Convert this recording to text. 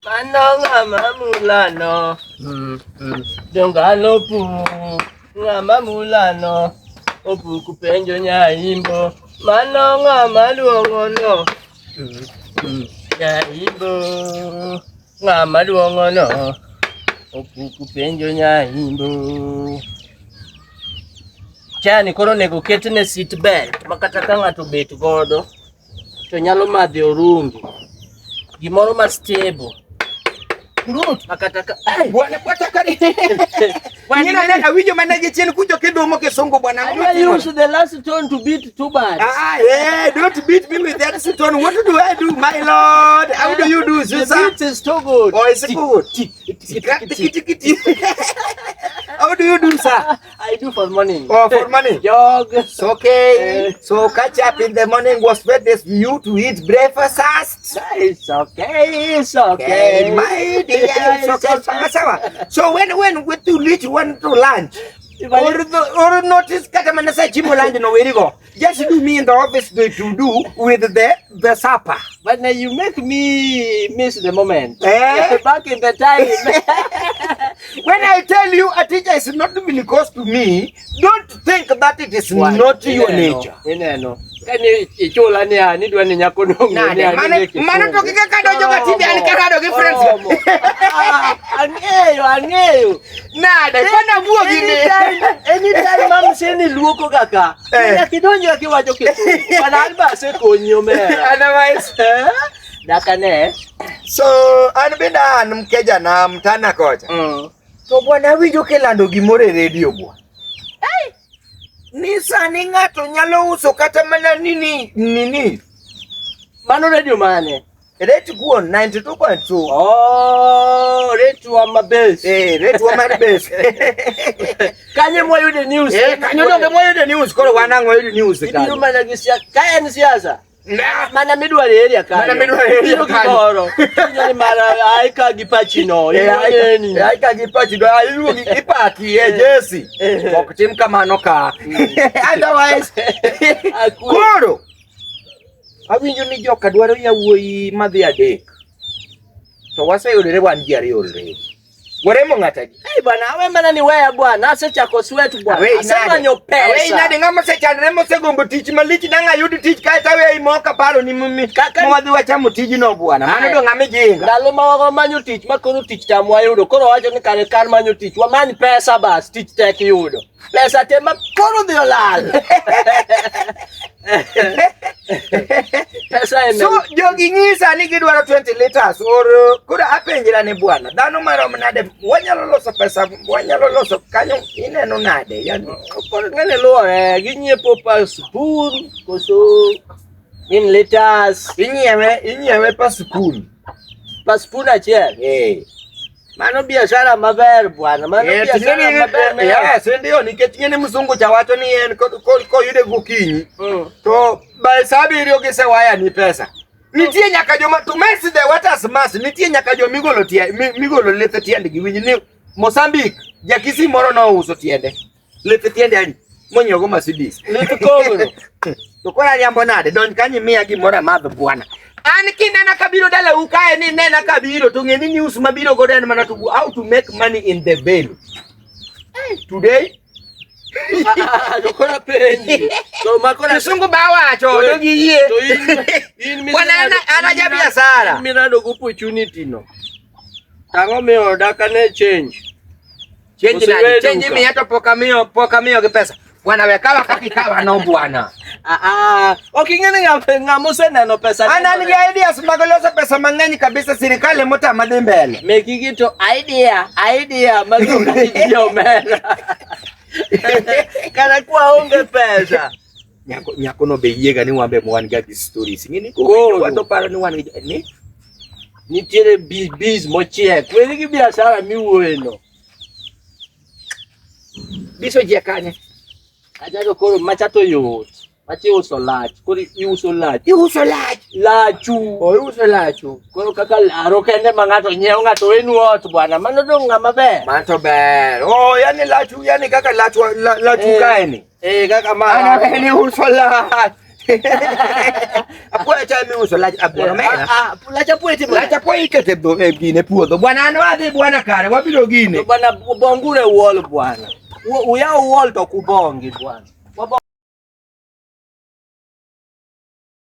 Manonga mamulano. Dongalo pu. Ngamamulano. Opu kupenjo nyaimbo. Manonga maluongono. Nyaimbo. Ngamaluongono. Opu kupenjo nyaimbo. Chani koro nego ketne seat belt makata ka ng'ato bet godo to nyalo madhi orungi gimoro ma stable makata ka bwana kari bwana nena winjo manaje chien kujo kidumo kisungu bwana I use the last tone to beat two birds. Don't beat me with that tone. What do I do, my lord? How do you do, the beat is too good. Oh, it's good. How do you do, sir? I do for money. Oh, for money. Jog. It's okay. So catch up in the morning was better for you to eat breakfast. It's okay. It's okay. My dear. It's okay. So when to reach one to lunch? Or notice Katamanasa Chimoland no way go. Just do me in the office to do with the supper. But now you make me miss the moment. Back in the time. When I tell you a teacher is not really close to me, don't think that it is not your nature. No. Kani ichola ni ani dwa ni nyakono ngoni ani. Mana to kika kado joka tibi ani karado ki friends. Angeyo. Nada, kwana buo gini. Anytime mam seni luoko kaka. Ya kidonjo kiwacho kitu. Pana alba se konyo mera. Otherwise, dakane. So, anbina mkeja na mtana kocha. To bwana winjo kelando gimore radio bwana. Ni sani ng'ato nyalo uso kata mana nini. Mano radio mane? Rate kuon 92.2. Oh, rate wa mabase. Rate wa mabase. Kanye moyude news. Kanyo moyude news koro wanango yude news kanyo. Idio mana gisia kaya ni siasa. Mana midware area kanyo. Mana midware area kanyo. Nyoni mara aika gipachino. Aika gipachino ayu gipati Jesse. Kokutim kamano ka. Otherwise. Koro. Awinjo ni joka dwaro yawuoyi madhi adek. To waseyudore wan ji ariyo already. Waremo ng'ataji. Bwana awe mana ni weya bwana, asechako sweat bwana. Asemanyo pesa. Awe nade ng'ama sechandre mosegombo tich malich nanga yudi tich kae tawe imoka paro ni mimi. Mwadhi wachamo tijino bwana. Mano do ng'ama jinga. Ndalo ma manyo tich makoro tich tam wayudo. Koro wacho ni kar manyo tich wamany pesa bas tich tek yudo. Pesa tema koro dhi olal. So jogi ng'isa ni gidwaro 20 liters or kuda apenjira ni bwana dhano marom nade wanyalo loso pesa wanyalo loso kanyo ineno nade yani koro ngane lo ginyiepo pa spoon koso in liters inyewe pa spoon achiel mano biashara maber bwana mano biashara maber yes ndio nikech ngene mzungu cha watu ni en ko yude gokinyi to by sabirio gisewaya ni pesa nitie nyaka joma to mess the waters mass nitie nyaka joma migolo lethe tiende gi winji ni Mozambique jakisi moro no uso tiende lethe tiende ani monyogo Mercedes lethe kogo to kora yambo nade don kanyi miya gi moro madho bwana an kinena kabiro dala ukae ni nena kabiro to ngeni news mabiro goden mana to how to make money in the value today dokora penji so makora sungu bawacho to giye to in bwana ana jabia sara mirado opportunity no tango me odaka ne change mi hata poka mio ke pesa bwana wekawa kakikawa no bwana okingene ngamo seneno pesa ana ni ideas magolosa pesa mang'eny kabisa serikali mota madhi mbele mekigito idea magoka hiyo mera kana kwa onge pesa nyako no be yega ni wambe mwan ga stories ngini ko wato paro ni wan ni tiere biz mochie kweli gi biashara miwuono biso je kanye ajago koro machato yot machi uso lach koro iuso lach lachu uso lachu koro kaka laro kende mangato nyeo ngato wenu ot bwana mano dong ngama be mato ber yani lachu yani kaka lachu kaeni kaka ma ana ni uso lach Apuoyo cha mi uso lach apuoyo mena. Lach apuoyo timo. Lach apuoyo ikete gine puodho. Bwana an wadhi bwana kare wabiro gine. Bwana bongure wall bwana. Uya wall to kubongi bwana.